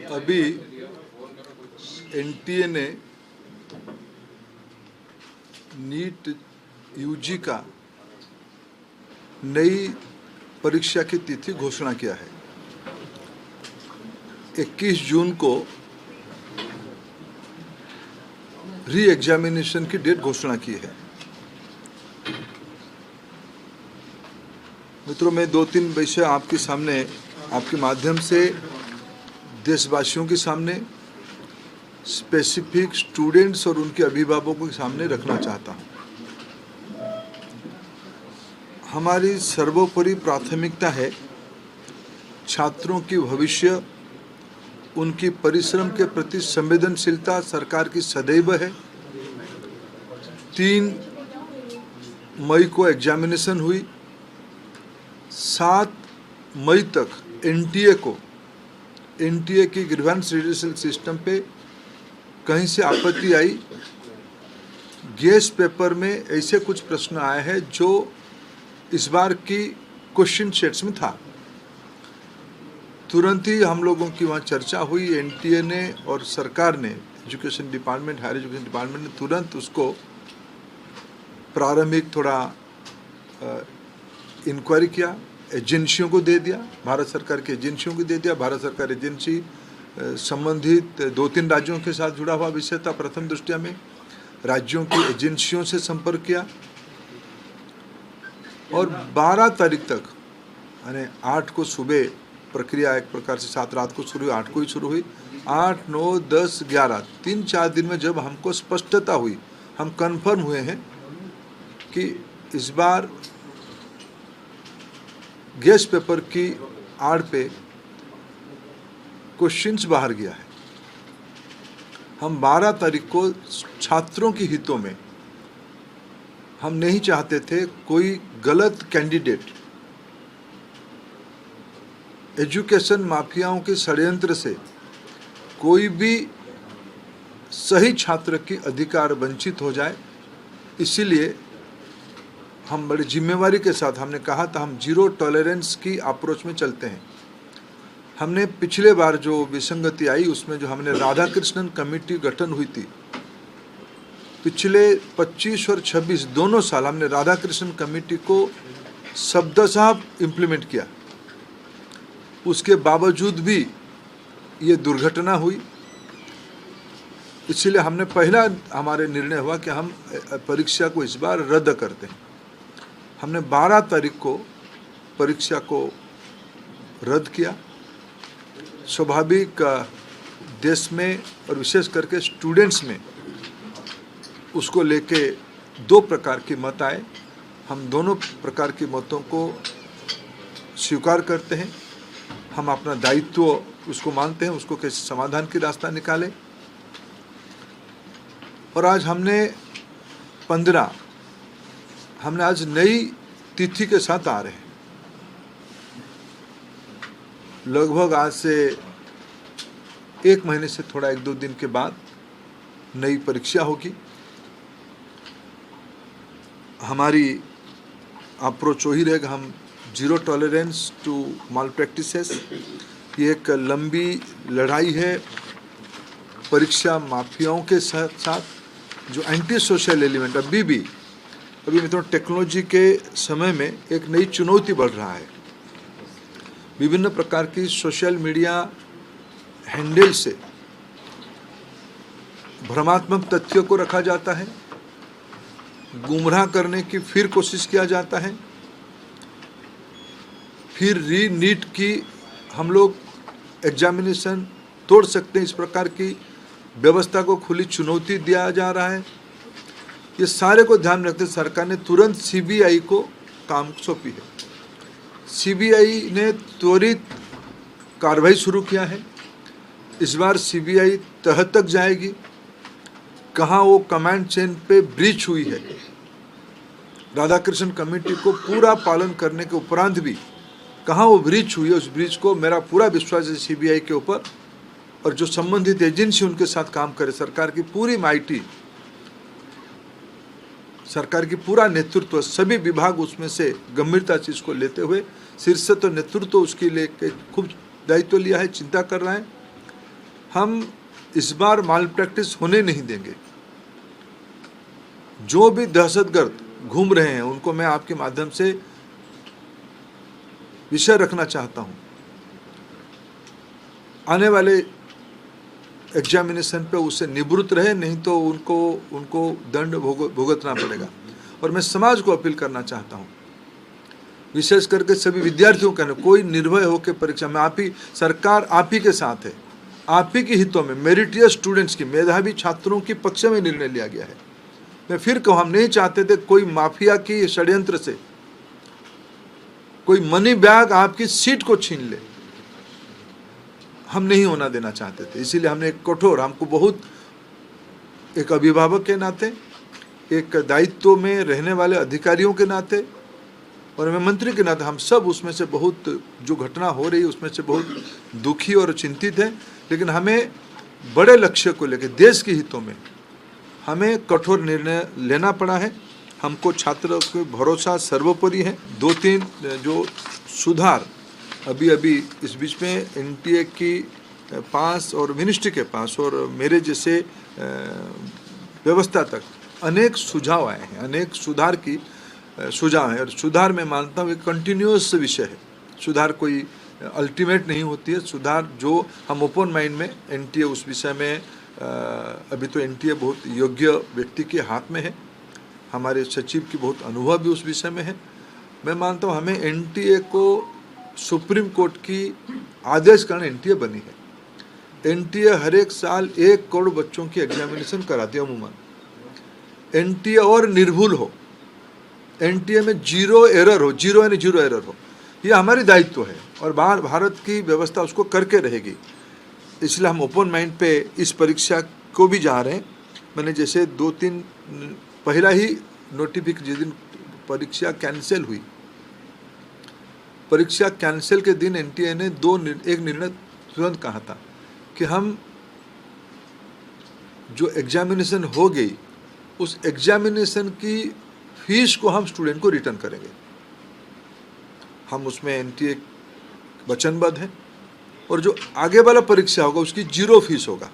अभी एनटीए ने NEET UG का नई परीक्षा की तिथि घोषणा किया है। 21 जून को री एग्जामिनेशन की डेट घोषणा की है। मित्रों, मैं 2-3 विषय आपके सामने, आपके माध्यम से देशवासियों के सामने, स्पेसिफिक स्टूडेंट्स और उनके अभिभावकों के सामने रखना चाहता हूँ। हमारी सर्वोपरि प्राथमिकता है छात्रों की भविष्य, उनकी परिश्रम के प्रति संवेदनशीलता सरकार की सदैव है। 3 मई को एग्जामिनेशन हुई। 7 मई तक एनटीए की ग्रीवेंस रिड्यूसल सिस्टम पे कहीं से आपत्ति आई। गेस्ट पेपर में ऐसे कुछ प्रश्न आए हैं जो इस बार की क्वेश्चन सेट्स में था। तुरंत ही हम लोगों की वहाँ चर्चा हुई। एनटीए ने और सरकार ने, education department, higher education department ने तुरंत उसको प्रारंभिक थोड़ा इंक्वायरी किया, एजेंसियों को दे दिया, भारत सरकार की एजेंसियों को दे दिया। भारत सरकार एजेंसी संबंधित 2-3 राज्यों के साथ जुड़ा हुआ विषय था। प्रथम दृष्टया में राज्यों की एजेंसियों से संपर्क किया और 12 तारीख तक, यानी 8 को सुबह प्रक्रिया एक प्रकार से 7 रात को शुरू हुई, 8 को ही शुरू हुई। 8, 9, 10, 11 3-4 दिन में जब हमको स्पष्टता हुई, हम कंफर्म हुए हैं कि इस बार गेस्ट पेपर की आड़ पे क्वेश्चंस बाहर गया है। हम 12 तारीख को छात्रों के हितों में हम नहीं चाहते थे कोई गलत कैंडिडेट एजुकेशन माफियाओं के षड्यंत्र से कोई भी सही छात्र की अधिकार वंचित हो जाए। इसीलिए हम बड़ी जिम्मेवारी के साथ हमने कहा था हम जीरो टॉलरेंस की अप्रोच में चलते हैं। हमने पिछले बार जो विसंगति आई उसमें जो हमने राधाकृष्णन कमेटी गठन हुई थी, पिछले 25 और 26 दोनों साल हमने राधाकृष्णन कमेटी को शब्दशः इम्प्लीमेंट किया। उसके बावजूद भी ये दुर्घटना हुई। इसलिए हमने पहला हमारे निर्णय हुआ कि हम परीक्षा को इस बार रद्द करते हैं। हमने 12 तारीख को परीक्षा को रद्द किया। स्वाभाविक देश में और विशेष करके स्टूडेंट्स में उसको लेके 2 प्रकार के मत आए। हम दोनों प्रकार के मतों को स्वीकार करते हैं। हम अपना दायित्व उसको मानते हैं, उसको कैसे समाधान की रास्ता निकाले। और आज हमने 15 हमने आज नई तिथि के साथ आ रहे हैं। लगभग आज से 1 महीने से थोड़ा 1-2 दिन के बाद नई परीक्षा होगी। हमारी अप्रोच वही रहेगा, हम zero tolerance to malpractices. ये एक लंबी लड़ाई है परीक्षा माफियाओं के साथ जो एंटी सोशल एलिमेंट अभी मित्रों टेक्नोलॉजी के समय में एक नई चुनौती बढ़ रहा है। विभिन्न प्रकार की सोशल मीडिया हैंडल से भ्रमात्मक तथ्यों को रखा जाता है, गुमराह करने की फिर कोशिश किया जाता है। फिर नीट की हम लोग एग्जामिनेशन तोड़ सकते हैं, इस प्रकार की व्यवस्था को खुली चुनौती दिया जा रहा है। ये सारे को ध्यान रखते सरकार ने तुरंत सीबीआई को काम सौंपी है। सीबीआई ने त्वरित कार्रवाई शुरू किया है। इस बार सीबीआई तह तक जाएगी, कहाँ वो कमांड चेन पे ब्रीच हुई है। राधाकृष्णन कमेटी को पूरा पालन करने के उपरांत भी कहाँ वो ब्रीच हुई है, उस ब्रीच को मेरा पूरा विश्वास है सीबीआई के ऊपर। और जो संबंधित एजेंसी उनके साथ काम करे, सरकार की पूरी माइटी, सरकार की पूरा नेतृत्व, सभी विभाग उसमें से गंभीरता से इसको लेते हुए शीर्ष तो नेतृत्व उसके लिए खूब दायित्व लिया है, चिंता कर रहा है। हम इस बार माल प्रैक्टिस होने नहीं देंगे। जो भी दहशतगर्द घूम रहे हैं उनको मैं आपके माध्यम से विषय रखना चाहता हूं, आने वाले एग्जामिनेशन पे उससे निवृत्त रहे, नहीं तो उनको दंड भुगतना पड़ेगा। और मैं समाज को अपील करना चाहता हूँ, विशेष करके सभी विद्यार्थियों का, कोई निर्भय होकर परीक्षा में, आप ही सरकार आप ही के साथ है, आप ही के हितों में मेरिटियस स्टूडेंट्स की, मेधावी छात्रों के पक्ष में निर्णय लिया गया है। मैं फिर कहूँ, हम नहीं चाहते थे कोई माफिया की षड्यंत्र से कोई मनी बैग आपकी सीट को छीन ले, हम नहीं होना देना चाहते थे। इसीलिए हमने एक कठोर, हमको बहुत, एक अभिभावक के नाते, एक दायित्व में रहने वाले अधिकारियों के नाते और मैं मंत्री के नाते, हम सब उसमें से बहुत, जो घटना हो रही है उसमें से बहुत दुखी और चिंतित हैं। लेकिन हमें बड़े लक्ष्य को लेकर, देश के हितों में हमें कठोर निर्णय लेना पड़ा है। हमको छात्रों को भरोसा सर्वोपरि है। 2-3 जो सुधार अभी इस बीच में एनटीए की पास और मिनिस्ट्री के पास और मेरे जैसे व्यवस्था तक अनेक सुझाव आए हैं, अनेक सुधार की सुझाव है। और सुधार मैं मानता हूँ एक कंटिन्यूअस विषय है, सुधार कोई अल्टीमेट नहीं होती है। सुधार जो हम ओपन माइंड में, एनटीए उस विषय में अभी तो एनटीए बहुत योग्य व्यक्ति के हाथ में है, हमारे सचिव की बहुत अनुभव भी उस विषय में है। मैं मानता हूँ हमें एनटीए को सुप्रीम कोर्ट की आदेश कारण एनटीए बनी है। एनटीए हर एक साल 1 करोड़ बच्चों की एग्जामिनेशन कराती है अमूमन। एनटीए और निर्भुल हो, एनटीए में जीरो एरर हो, ये हमारी दायित्व है और भारत की व्यवस्था उसको करके रहेगी। इसलिए हम ओपन माइंड पे इस परीक्षा को भी जा रहे हैं। मैंने जैसे 2-3 पहला ही नोटिफिकेशन, जिस दिन परीक्षा कैंसिल हुई, परीक्षा कैंसिल के दिन एनटीए ने एक निर्णय तुरंत कहा था कि हम जो एग्जामिनेशन हो गई उस एग्जामिनेशन की फीस को हम स्टूडेंट को रिटर्न करेंगे। हम उसमें एनटीए वचनबद्ध है और जो आगे वाला परीक्षा होगा उसकी 0 फीस होगा।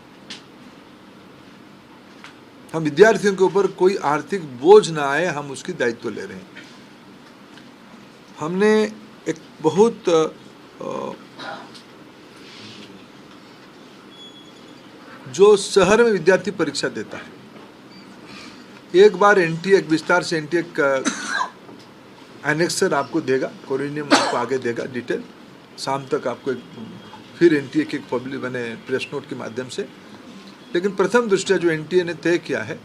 हम विद्यार्थियों के ऊपर कोई आर्थिक बोझ ना आए, हम उसकी दायित्व ले रहे हैं। हमने एक बहुत जो शहर में विद्यार्थी परीक्षा देता है, एक बार एनटीए, एक विस्तार से एनटीए एनेक्सर आपको देगा, कोरिनियम आपको आगे देगा डिटेल, शाम तक आपको फिर एनटीए के पब्लिक बने प्रेस नोट के माध्यम से। लेकिन प्रथम दृष्टया जो एनटीए ने तय किया है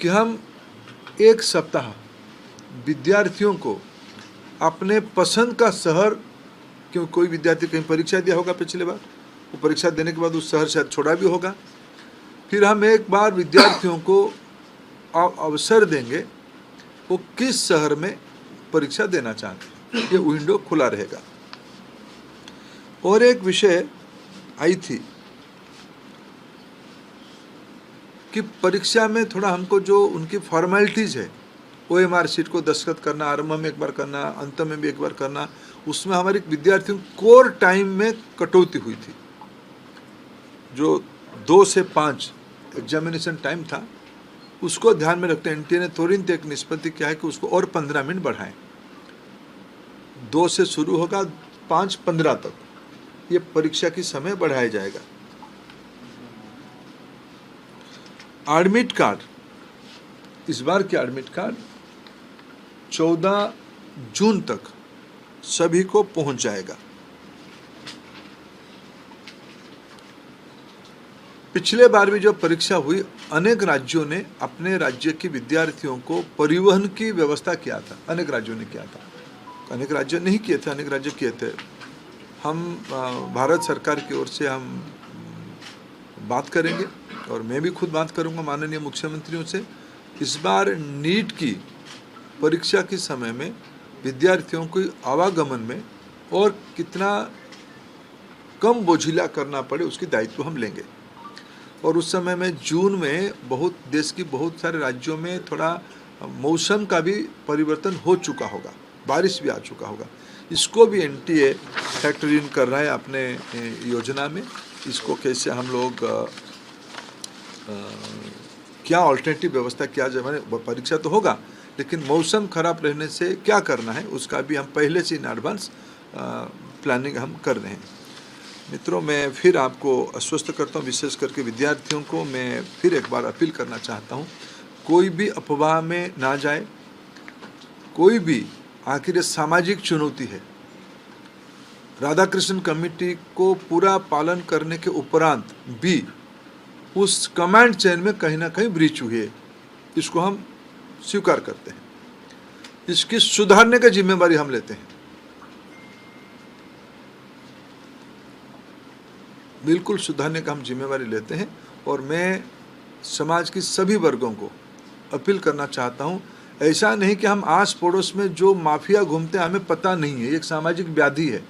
कि हम 1 सप्ताह विद्यार्थियों को अपने पसंद का शहर, क्यों कोई विद्यार्थी कहीं परीक्षा दिया होगा पिछले बार, वो परीक्षा देने के बाद उस शहर शायद छोड़ा भी होगा, फिर हम एक बार विद्यार्थियों को अवसर देंगे वो किस शहर में परीक्षा देना चाहते हैं, ये विंडो खुला रहेगा। और एक विषय आई थी कि परीक्षा में थोड़ा हमको जो उनकी फॉर्मेलिटीज़ है, ओएमआर शीट को दस्तखत करना, आरंभ में एक बार करना, अंत में भी एक बार करना, उसमें हमारे विद्यार्थियों कोर टाइम में कटौती हुई थी। जो 2 से 5 एग्जामिनेशन टाइम था उसको ध्यान में रखते एनटीए ने तुरंत एक निष्पत्ति किया है कि उसको और 15 मिनट बढ़ाएं। 2 से शुरू होगा, 5:15 तक ये परीक्षा की समय बढ़ाया जाएगा। एडमिट कार्ड, इस बार के एडमिट कार्ड 14 जून तक सभी को पहुंच जाएगा। पिछले बार भी जब परीक्षा हुई, अनेक राज्यों ने अपने राज्य के विद्यार्थियों को परिवहन की व्यवस्था किया था, अनेक राज्यों ने किया था, अनेक राज्य नहीं किए थे, अनेक राज्य किए थे। हम भारत सरकार की ओर से हम बात करेंगे और मैं भी खुद बात करूंगा माननीय मुख्यमंत्रियों से। इस बार नीट की परीक्षा के समय में विद्यार्थियों को आवागमन में और कितना कम बोझिला करना पड़े उसकी दायित्व हम लेंगे। और उस समय में जून में बहुत देश की बहुत सारे राज्यों में थोड़ा मौसम का भी परिवर्तन हो चुका होगा, बारिश भी आ चुका होगा, इसको भी एनटीए फैक्टर इन कर रहा है अपने योजना में। इसको कैसे हम लोग क्या ऑल्टरनेटिव व्यवस्था किया जाए। मैंने परीक्षा तो होगा, लेकिन मौसम खराब रहने से क्या करना है उसका भी हम पहले से इन एडवांस प्लानिंग हम कर रहे हैं। मित्रों, मैं फिर आपको आश्वस्त करता हूँ, विशेष करके विद्यार्थियों को मैं फिर एक बार अपील करना चाहता हूँ, कोई भी अफवाह में ना जाए, कोई भी, आखिर ये सामाजिक चुनौती है। राधाकृष्ण कमेटी को पूरा पालन करने के उपरांत भी उस कमांड चेन में कहीं ना कहीं ब्रीच हुई है, इसको हम स्वीकार करते हैं। इसकी सुधारने की जिम्मेदारी हम लेते हैं, बिल्कुल सुधारने का हम जिम्मेदारी लेते हैं। और मैं समाज की सभी वर्गों को अपील करना चाहता हूं, ऐसा नहीं कि हम आस पड़ोस में जो माफिया घूमते हैं हमें पता नहीं है। एक सामाजिक व्याधि है,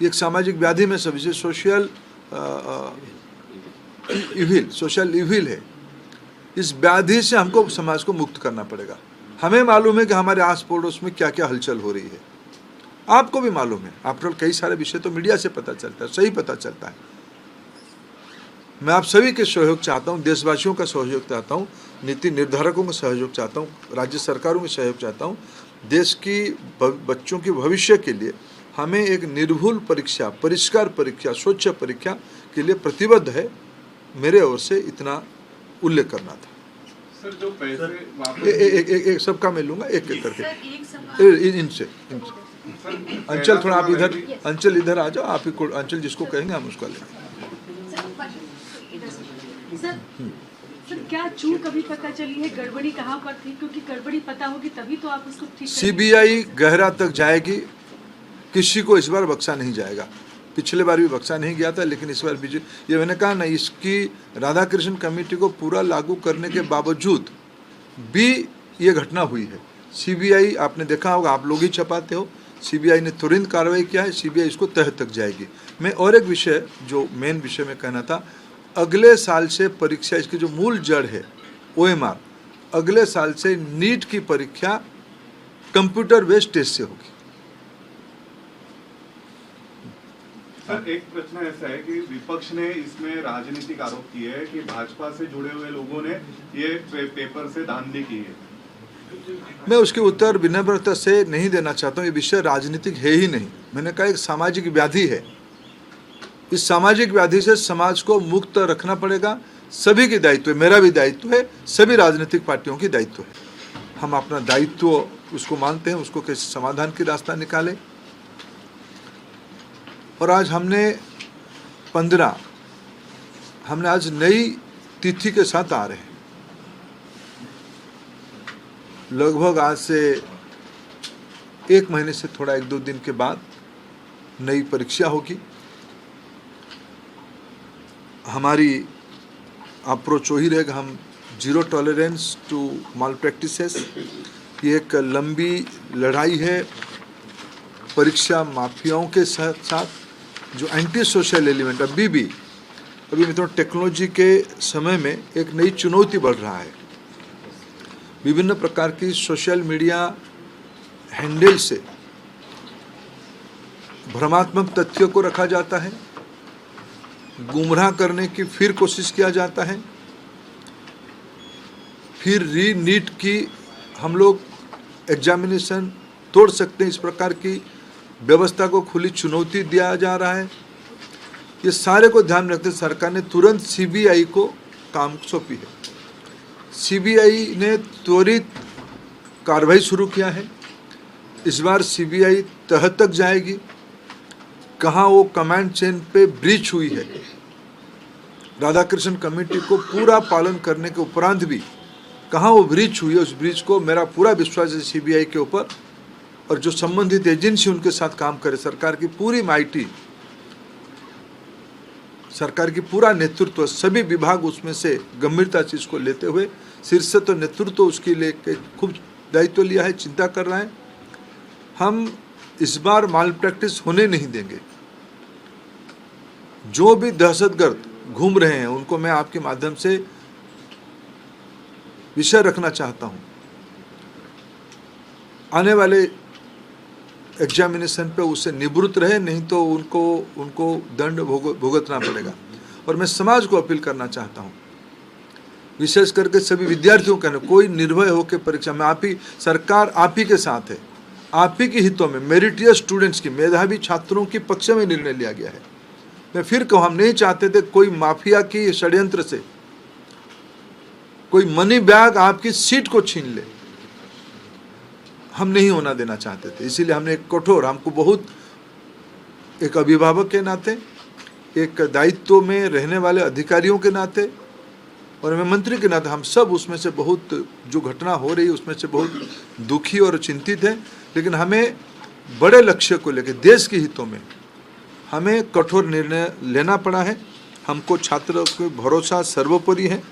एक सामाजिक व्याधि में सभी सोशल इविल है। इस व्याधि से हमको समाज को मुक्त करना पड़ेगा। हमें मालूम है कि हमारे आस पड़ोस में क्या क्या हलचल हो रही है, आपको भी मालूम है। आफ्टर कई सारे विषय तो मीडिया से पता चलता है, सही पता चलता है। मैं आप सभी के सहयोग चाहता हूं, देशवासियों का सहयोग चाहता हूं, नीति निर्धारकों का सहयोग चाहता हूं, राज्य सरकारों का सहयोग चाहता हूं। देश की बच्चों के भविष्य के लिए हमें एक निर्भुल परीक्षा, परिष्कार परीक्षा, स्वच्छ परीक्षा के लिए प्रतिबद्ध है। मेरे ओर से इतना उल्लेख करना था। सर, जो पैसे एक सबका मैं लूंगा, एक एक करके इनसे अंचल, थोड़ा आप इधर, अंचल इधर आ जाओ। आप ही को अंचल जिसको कहेंगे हम उसका लेंगे। सर, क्या चूक अभी पता चली है? गड़बड़ी कहाँ पर थी? क्योंकि गड़बड़ी पता होगी तभी तो आप उसको ठीक। सीबीआई गहरा तक जाएगी, किसी को इस बार बख्शा नहीं जाएगा। पिछले बार भी बख्शा नहीं गया था, लेकिन इस बार भी ये मैंने कहा ना, इसकी राधाकृष्ण कमेटी को पूरा लागू करने के बावजूद भी ये घटना हुई है। सीबीआई, आपने देखा होगा, आप लोग ही छपाते हो, सीबीआई ने तुरंत कार्रवाई किया है। सीबीआई इसको तह तक जाएगी। मैं और एक विषय, जो मेन विषय में कहना था, अगले साल से परीक्षा, इसकी जो मूल जड़ है OMR, अगले साल से नीट की परीक्षा कंप्यूटर बेस्ड टेस्ट से होगी। सर, एक प्रश्न ऐसा है कि विपक्ष ने इसमें राजनीतिक आरोप किए है कि भाजपा से जुड़े हुए लोगों ने ये पेपर से धांधली की है। मैं उसके उत्तर विनम्रता से नहीं देना चाहता हूँ। ये विषय राजनीतिक है ही नहीं। मैंने कहा एक सामाजिक व्याधि है। इस सामाजिक व्याधि से समाज को मुक्त रखना पड़ेगा। सभी की दायित्व है, मेरा भी दायित्व है, सभी राजनीतिक पार्टियों की दायित्व है। हम अपना दायित्व उसको मानते हैं, उसको कैसे समाधान की रास्ता निकाले। और आज हमने आज नई तिथि के साथ आ रहे हैं। लगभग आज से 1 महीने से थोड़ा 1-2 दिन के बाद नई परीक्षा होगी। हमारी अप्रोच वही रहेगा, हम zero tolerance to malpractices. ये एक लंबी लड़ाई है परीक्षा माफियाओं के साथ, जो एंटी सोशल एलिमेंट अभी मित्रों टेक्नोलॉजी के समय में एक नई चुनौती बढ़ रहा है। विभिन्न प्रकार की सोशल मीडिया हैंडल से भ्रमात्मक तथ्यों को रखा जाता है, गुमराह करने की फिर कोशिश किया जाता है। फिर नीट की हम लोग एग्जामिनेशन तोड़ सकते हैं, इस प्रकार की व्यवस्था को खुली चुनौती दिया जा रहा है। ये सारे को ध्यान रखते सरकार ने तुरंत सीबीआई को काम सौंपी है। सीबीआई ने त्वरित कार्रवाई शुरू किया है। इस बार सीबीआई तह तक जाएगी, कहाँ वो कमांड चेन पे ब्रीच हुई है। राधाकृष्ण कमेटी को पूरा पालन करने के उपरांत भी कहाँ वो ब्रीच हुई है, उस ब्रीच को मेरा पूरा विश्वास है सीबीआई के ऊपर। और जो संबंधित एजेंसी उनके साथ काम करे, सरकार की पूरी माइटी, सरकार की पूरा नेतृत्व, सभी विभाग उसमें से गंभीरता से इसको लेते हुए, शीर्ष तो नेतृत्व उसके लेके खूब दायित्व लिया है, चिंता कर रहा है। हम इस बार माल प्रैक्टिस होने नहीं देंगे। जो भी दहशतगर्द घूम रहे हैं उनको मैं आपके माध्यम से विषय रखना चाहता हूं। आने वाले एग्जामिनेशन पे उससे निवृत्त रहे, नहीं तो उनको दंड भुगतना पड़ेगा। और मैं समाज को अपील करना चाहता हूँ, विशेष करके सभी विद्यार्थियों का, कोई निर्भय होकर परीक्षा में, आप ही सरकार आप ही के साथ है, आप ही के हितों में मेरिटियस स्टूडेंट्स की, मेधावी छात्रों के पक्ष में निर्णय लिया गया है। मैं फिर कहूँ, हम नहीं चाहते थे कोई माफिया की षड्यंत्र से कोई मनी बैग आपकी सीट को छीन ले, हम नहीं होना देना चाहते थे। इसीलिए हमने एक कठोर, हमको बहुत, एक अभिभावक के नाते, एक दायित्व में रहने वाले अधिकारियों के नाते और मैं मंत्री के नाते, हम सब उसमें से बहुत, जो घटना हो रही है उसमें से बहुत दुखी और चिंतित हैं। लेकिन हमें बड़े लक्ष्य को लेकर, देश के हितों में हमें कठोर निर्णय लेना पड़ा है। हमको छात्रों को भरोसा सर्वोपरि है।